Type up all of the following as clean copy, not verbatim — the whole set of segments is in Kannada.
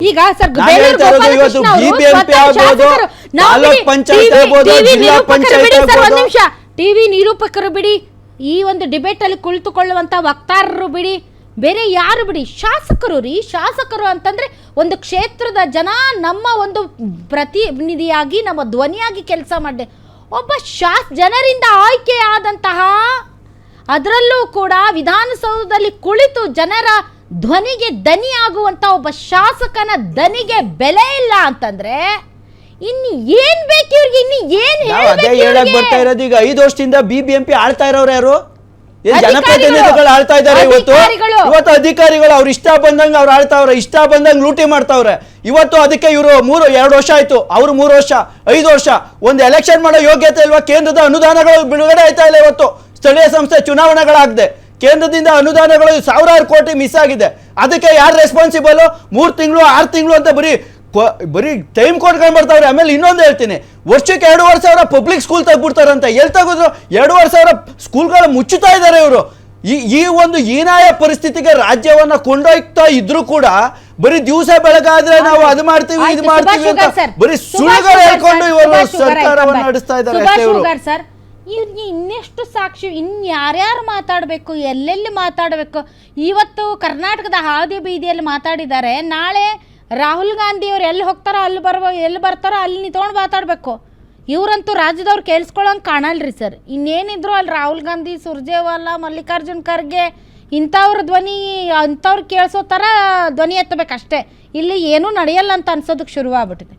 ಈಗ ಸರ್ ಟಿವಿ ನಿರೂಪಕರು ಬಿಡಿ, ಈ ಒಂದು ಡಿಬೇಟ್ ಅಲ್ಲಿ ಕುಳಿತುಕೊಳ್ಳುವಂತ ವಕ್ತಾರರು ಬಿಡಿ, ಬೇರೆ ಯಾರು ಬಿಡಿ, ಶಾಸಕರು ಅಂತಂದ್ರೆ ಒಂದು ಕ್ಷೇತ್ರದ ಜನ ನಮ್ಮ ಒಂದು ಪ್ರತಿನಿಧಿಯಾಗಿ ನಮ್ಮ ಧ್ವನಿಯಾಗಿ ಕೆಲಸ ಮಾಡಿದೆ ಒಬ್ಬ ಜನರಿಂದ ಆಯ್ಕೆಯಾದಂತಹ, ಅದರಲ್ಲೂ ಕೂಡ ವಿಧಾನಸೌಧದಲ್ಲಿ ಕುಳಿತು ಜನರ ಧ್ವನಿಗೆ ದನಿಯಾಗುವಂತ ಒಬ್ಬ ಶಾಸಕನ ದನಿಗೆ ಬೆಲೆ ಇಲ್ಲ ಅಂತಂದ್ರೆ ಇನ್ನು ಏನ್ ಬೇಕು ಇವ್ರಿಗೆ? ಇನ್ನು ಏನ್ ಹೇಳಕ್ ಬರ್ತಾ ಇರೋದು? ಈಗ 5 ವರ್ಷದಿಂದ ಬಿಬಿಎಂಪಿ ಆಳ್ತಾ ಇರೋರು ಯಾರು? ಜನಪ್ರತಿನಿಧಿಗಳು ಆಳ್ತಾ ಇದಾರೆ. ಇವತ್ತು ಅಧಿಕಾರಿಗಳು ಅವ್ರು ಇಷ್ಟ ಬಂದಂಗ ಅವ್ರು ಆಳ್ತಾವ್ರೆ, ಇಷ್ಟ ಬಂದಂಗ ಲೂಟಿ ಮಾಡ್ತಾವ್ರೆ. ಇವತ್ತು ಅದಕ್ಕೆ ಇವರು 2 ವರ್ಷ ಆಯ್ತು, ಅವ್ರು 3 ವರ್ಷ 5 ವರ್ಷ. ಒಂದು ಎಲೆಕ್ಷನ್ ಮಾಡೋ ಯೋಗ್ಯತೆ ಇಲ್ವಾ? ಕೇಂದ್ರದ ಅನುದಾನಗಳು ಬಿಡುಗಡೆ ಆಯ್ತಾ ಇಲ್ಲ. ಇವತ್ತು ಸ್ಥಳೀಯ ಸಂಸ್ಥೆ ಚುನಾವಣೆಗಳಾಗದೆ ಕೇಂದ್ರದಿಂದ ಅನುದಾನಗಳು 1000 ಕೋಟಿ ಮಿಸ್ ಆಗಿದೆ. ಅದಕ್ಕೆ ಯಾರು ರೆಸ್ಪಾನ್ಸಿಬಲ್? 3 ತಿಂಗಳು 6 ತಿಂಗಳು ಅಂತ ಬರೀ ಟೈಮ್ ಕೊಟ್ಕೊಂಡ್ ಬರ್ತಾವ್ರೆ. ಆಮೇಲೆ ಇನ್ನೊಂದು ಹೇಳ್ತೀನಿ, ವರ್ಷಕ್ಕೆ 2,500 ಪಬ್ಲಿಕ್ ಸ್ಕೂಲ್ ತೆಗ್ಬಿಡ್ತಾರಂತ. ಎಲ್ಲಿ ತೆಗೆದ್ರು? 2,500 ಸ್ಕೂಲ್ಗಳು ಮುಚ್ಚುತ್ತಾ ಇದ್ದಾರೆ ಇವರು. ಈ ಒಂದು ಹೀನಾಯ ಪರಿಸ್ಥಿತಿಗೆ ರಾಜ್ಯವನ್ನ ಕೊಂಡೊಯ್ತಾ ಇದ್ರು ಕೂಡ ಬರೀ ದಿವಸ ಬೆಳಗಾದ್ರೆ ನಾವು ಅದು ಮಾಡ್ತೀವಿ ಇದು ಮಾಡ್ತೀವಿ ಅಂತ ಬರೀ ಸುಳ್ಳುಗಳು ಹೇಳ್ಕೊಂಡು ಇವರು ಸರ್ಕಾರವನ್ನು ನಡೆಸ್ತಾ ಇದ್ದಾರೆ. ಇನ್ನೆಷ್ಟು ಸಾಕ್ಷಿ, ಇನ್ಯಾರ್ಯಾರು ಮಾತಾಡಬೇಕು, ಎಲ್ಲೆಲ್ಲಿ ಮಾತಾಡಬೇಕು? ಇವತ್ತು ಕರ್ನಾಟಕದ ಹಾದಿ ಬೀದಿಯಲ್ಲಿ ಮಾತಾಡಿದ್ದಾರೆ, ನಾಳೆ ರಾಹುಲ್ ಗಾಂಧಿ ಅವ್ರು ಎಲ್ಲಿ ಹೋಗ್ತಾರೋ ಎಲ್ಲಿ ಬರ್ತಾರೋ ಅಲ್ಲಿ ನಿಂತ್ಕೊಂಡು ಮಾತಾಡಬೇಕು. ಇವರಂತೂ ರಾಜ್ಯದವ್ರು ಕೇಳಿಸ್ಕೊಳ್ಳೋಂಗೆ ಕಾಣಲ್ರಿ ಸರ್. ಇನ್ನೇನಿದ್ರು ಅಲ್ಲಿ ರಾಹುಲ್ ಗಾಂಧಿ, ಸುರ್ಜೇವಾಲಾ, ಮಲ್ಲಿಕಾರ್ಜುನ್ ಖರ್ಗೆ ಇಂಥವ್ರ ಧ್ವನಿ ಅಂಥವ್ರು ಕೇಳಿಸೋ ಥರ ಧ್ವನಿ ಎತ್ತಬೇಕಷ್ಟೇ. ಇಲ್ಲಿ ಏನೂ ನಡೆಯಲ್ಲ ಅಂತ ಅನ್ಸೋದಕ್ಕೆ ಶುರುವಾಗ್ಬಿಟ್ಟಿದೆ.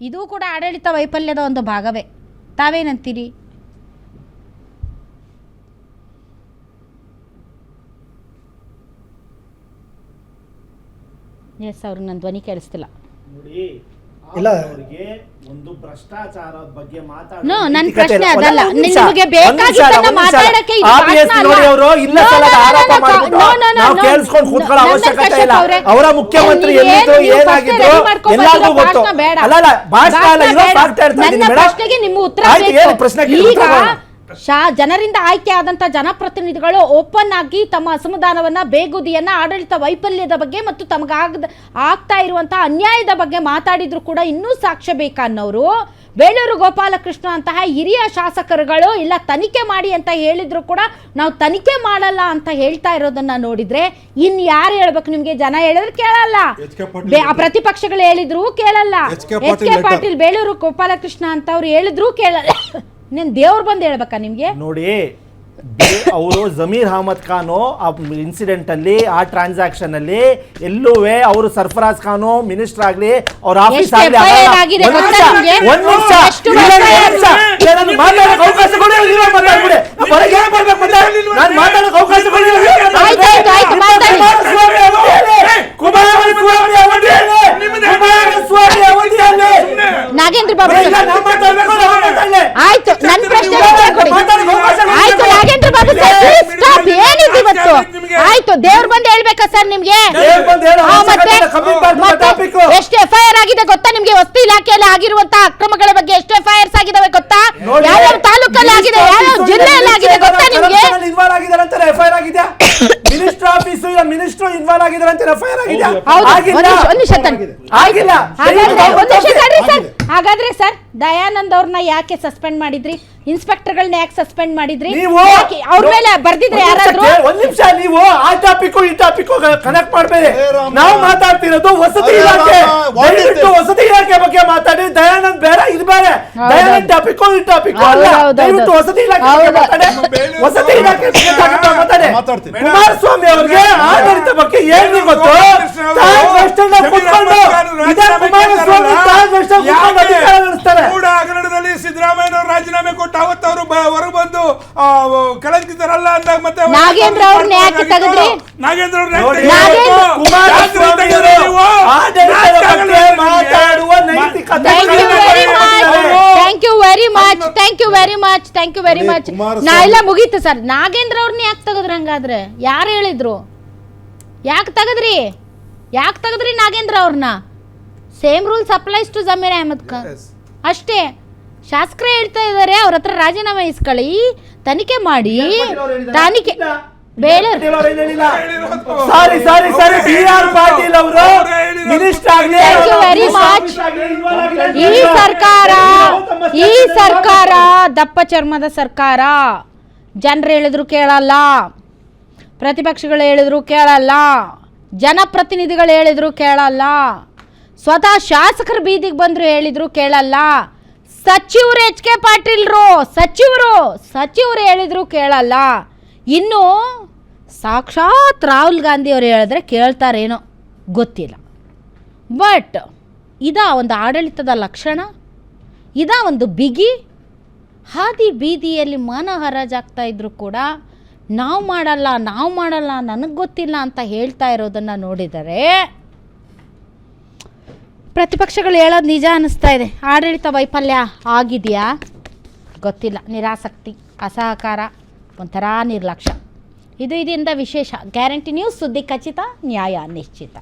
ಇದು ಕೂಡ ಆಡಳಿತ ವೈಫಲ್ಯದ ಒಂದು ಭಾಗವೇ. ತಾವೇನಂತೀರಿ? ಎಸ್, ಅವ್ರಿಗೆ ನನ್ನ ಧ್ವನಿ ಕೇಳಿಸ್ತಿಲ್ಲ. ಇಲ್ಲ, ಒಂದು ಭ್ರಷ್ಟಾಚಾರದ ಬಗ್ಗೆ ನನ್ನ ಪ್ರಶ್ನೆ ಅದಲ್ಲ. ನಿಮಗೆ ಬೇಕಾಗಿದ್ದನ್ನ ಮಾತಾಡಕ್ಕೆ ಅವರ ಮುಖ್ಯಮಂತ್ರಿ ಎಲ್ಲಿದ್ರು ಏನಾಗಿದ್ರು ಎಲ್ಲರಿಗೂ ಗೊತ್ತು. ನನ್ನ ಪ್ರಶ್ನೆಗೆ ನಿಮ್ಮ ಉತ್ತರ ಈಗ ಜನರಿಂದ ಆಯ್ಕೆ ಆದಂತ ಜನಪ್ರತಿನಿಧಿಗಳು ಓಪನ್ ಆಗಿ ತಮ್ಮ ಅಸಮಾಧಾನವನ್ನ, ಬೇಗುದಿಯನ್ನ, ಆಡಳಿತ ವೈಫಲ್ಯದ ಬಗ್ಗೆ ಮತ್ತು ಆಗ್ತಾ ಇರುವಂತಹ ಅನ್ಯಾಯದ ಬಗ್ಗೆ ಮಾತಾಡಿದ್ರು ಕೂಡ ಇನ್ನೂ ಸಾಕ್ಷ್ಯ ಬೇಕನ್ನೋರು ಬೇಳೂರು ಗೋಪಾಲಕೃಷ್ಣ ಅಂತಹ ಹಿರಿಯ ಶಾಸಕರುಗಳು ಇಲ್ಲ ತನಿಖೆ ಮಾಡಿ ಅಂತ ಹೇಳಿದ್ರು ಕೂಡ ನಾವು ತನಿಖೆ ಮಾಡಲ್ಲ ಅಂತ ಹೇಳ್ತಾ ಇರೋದನ್ನ ನೋಡಿದ್ರೆ ಇನ್ ಯಾರು ಹೇಳ್ಬೇಕು ನಿಮ್ಗೆ? ಜನ ಹೇಳಿದ್ರು ಕೇಳಲ್ಲ, ಪ್ರತಿಪಕ್ಷಗಳು ಹೇಳಿದ್ರು ಕೇಳಲ್ಲ, ಎಚ್.ಕೆ. ಪಾಟೀಲ್ ಬೇಳೂರು ಗೋಪಾಲಕೃಷ್ಣ ಅಂತ ಅವ್ರು ಹೇಳಿದ್ರು ಕೇಳಲ್ಲ. ನೀನ್ ದೇವ್ರು ಬಂದು ಹೇಳ್ಬೇಕಾ ನಿಮ್ಗೆ? ನೋಡಿ, ಅವರು ಜಮೀರ್ ಅಹಮದ್ ಖಾನು ಆ ಇನ್ಸಿಡೆಂಟ್ ಅಲ್ಲಿ, ಆ ಟ್ರಾನ್ಸಾಕ್ಷನ್ ಅಲ್ಲಿ ಎಲ್ಲೂ ಅವರು ಸರ್ಫರಾಜ್ ಖಾನು ಮಿನಿಸ್ಟರ್ ಆಗ್ಲಿ ಅವ್ರ ಆಫೀಸ್ ಆಗ್ಲಿ ನಾಗೇಂದ್ರ ಬಾಬು ಆಯ್ತು, ನನ್ನ ಪ್ರಶ್ನೆ ಆಯ್ತು. ನಾಗೇಂದ್ರ ಬಾಬು ಸರ್ ಏನಿದೆ ಇವತ್ತು? ಆಯ್ತು, ದೇವ್ರು ಬಂದು ಹೇಳ್ಬೇಕಾ ಸರ್ ನಿಮ್ಗೆ? ಎಷ್ಟು FIR ಆಗಿದೆ ಗೊತ್ತಾ ನಿಮ್ಗೆ? ವಸ್ತು ಇಲಾಖೆಯಲ್ಲಿ ಆಗಿರುವಂತಹ ಅಕ್ರಮಗಳ ಬಗ್ಗೆ ಎಷ್ಟು FIRs ಆಗಿದಾವೆ ಗೊತ್ತಾ? ಯಾವ ತಾಲೂಕಲ್ಲಿ ಆಗಿದೆ, ಯಾವ ಜಿಲ್ಲೆಯಲ್ಲಿ ಆಗಿದೆ ಗೊತ್ತಾ ನಿಮ್ಗೆ? ಮಿನಿಸ್ಟರ್ ಆಫೀಸ್ ಮಿನಿಸ್ಟರ್ ಇನ್ವಾಲ್ವ್ ಆಗಿದ್ದಾರೆ ಅಂತ FIR ಹಾಗಾದ್ರೆ ಸರ್ ದಯಾನಂದ್ ಅವ್ರನ್ನ ಯಾಕೆ ಸಸ್ಪೆಂಡ್ ಮಾಡಿದ್ರಿ? ಇನ್ಸ್ಪೆಕ್ಟರ್ಗಳನ್ನ ಯಾಕೆ ಸಸ್ಪೆಂಡ್ ಮಾಡಿದ್ರಿ? ಅವ್ರ ಮೇಲೆ ಬರ್ದಿದ್ರೆ ಯಾರಾದ್ರೂ? ಒಂದ್ ನಿಮಿಷ, ನೀವು ಆ ಟಾಪಿಕ್ ಈ ಟಾಪಿಕ್ ಕನೆಕ್ಟ್ ಮಾಡಬೇಡಿ. ನಾವು ಮಾತಾಡ್ತಿರೋದು ವಸತಿ ಇಲಾಖೆ, ವಸತಿ ಇಲಾಖೆ ಬಗ್ಗೆ ಮಾತಾಡಿ. ದಯಾನಂದ್ ಬೇರೆ, ಇದು ಬೇರೆ. ದಯಾನಂದ್ ಟಾಪಿಕ್ ಈ ಟಾಪಿಕ್ ಅಲ್ಲ. ದಯವಿಟ್ಟು ವಸತಿ ಇಲಾಖೆ ವಸತಿ ಇಲಾಖೆ ಮಾತಾಡಿ. ಕುಮಾರಸ್ವಾಮಿ ಅವರಿಗೆ ಆಡಳಿತ ಬಗ್ಗೆ ಏನು ಗೊತ್ತು? ಹಗರಣದಲ್ಲಿ ಸಿದ್ದರಾಮಯ್ಯ ರಾಜೀನಾಮೆ ಕೊಟ್ಟು ಅವತ್ತು ಅವರು ಹೊರಗೆ ಬಂದು ಕಳಂಕಿತರಲ್ಲ ಅಂದಾಗ ಮತ್ತೆ ನಾಗೇಂದ್ರ ಅವ್ರನ್ನ ಯಾಕೆ ತೆಗೆದ್ರಿ? Nagendra thank you very much. ನಾ ಎಲ್ಲ ಮುಗೀತು ಸರ್. ನಾಗೇಂದ್ರ ಅವ್ರನ್ನ ಯಾಕೆ ತೆಗೆದ್ರಿ? ಹಂಗಾದ್ರೆ ಯಾರು ಹೇಳಿದ್ರು? ಯಾಕೆ ತೆಗೆದ್ರಿ ನಾಗೇಂದ್ರ ಅವ್ರನ್ನ? Same rules applies to Zameer Ahmed Khan ಅಷ್ಟೇ. ಶಾಸಕರೇ ಹೇಳ್ತಾ ಇದ್ದಾರೆ ಅವ್ರ ಹತ್ರ ರಾಜೀನಾಮೆ ಇಸ್ಕೊಳ್ಳಿ, ತನಿಖೆ ಮಾಡಿ. ಬೇಲೂರು ಸಾರಿ ಬಿ ಆರ್ ಪಾಟೀಲ್ ಅವರು ಮಿನಿಸ್ಟರ್ ಆಗಲಿ Thank you very much. ಈ ಸರ್ಕಾರ ದಪ್ಪ ಚರ್ಮದ ಸರ್ಕಾರ. ಜನರು ಹೇಳಿದ್ರು ಕೇಳಲ್ಲ, ಪ್ರತಿಪಕ್ಷಗಳು ಹೇಳಿದ್ರು ಕೇಳಲ್ಲ, ಜನಪ್ರತಿನಿಧಿಗಳು ಹೇಳಿದ್ರು ಕೇಳಲ್ಲ, ಸ್ವತಃ ಶಾಸಕರು ಬೀದಿಗೆ ಬಂದ್ರು ಹೇಳಿದ್ರು ಕೇಳಲ್ಲ, ಸಚಿವರು ಎಚ್ ಕೆ ಪಾಟೀಲ್ರು ಸಚಿವರು ಹೇಳಿದ್ರು ಕೇಳಲ್ಲ. ಇನ್ನು ಸಾಕ್ಷಾತ್ ರಾಹುಲ್ ಗಾಂಧಿ ಅವರು ಹೇಳಿದ್ರೆ ಕೇಳ್ತಾರೇನೋ ಗೊತ್ತಿಲ್ಲ. ಬಟ್ ಇದಾ ಒಂದು ಆಡಳಿತದ ಲಕ್ಷಣ, ಇದಾ ಒಂದು ಬಿಗಿ. ಹಾದಿ ಬೀದಿಯಲ್ಲಿ ಮಾನ ಹರಾಜಾಗ್ತಾ ಇದ್ರು ಕೂಡ ನಾವು ಮಾಡಲ್ಲ ನನಗೆ ಗೊತ್ತಿಲ್ಲ ಅಂತ ಹೇಳ್ತಾ ಇರೋದನ್ನು ನೋಡಿದರೆ ಪ್ರತಿಪಕ್ಷಗಳು ಹೇಳೋದು ನಿಜ ಅನ್ನಿಸ್ತಾ ಇದೆ. ಆಡಳಿತ ವೈಫಲ್ಯ ಆಗಿದೆಯಾ ಗೊತ್ತಿಲ್ಲ. ನಿರಾಸಕ್ತಿ, ಅಸಹಕಾರ, ಒಂಥರ ನಿರ್ಲಕ್ಷ್ಯ. ಇದು ಇದರಿಂದ ವಿಶೇಷ. ಗ್ಯಾರಂಟಿ ನ್ಯೂಸ್, ಸುದ್ದಿ ಖಚಿತ, ನ್ಯಾಯ ನಿಶ್ಚಿತ.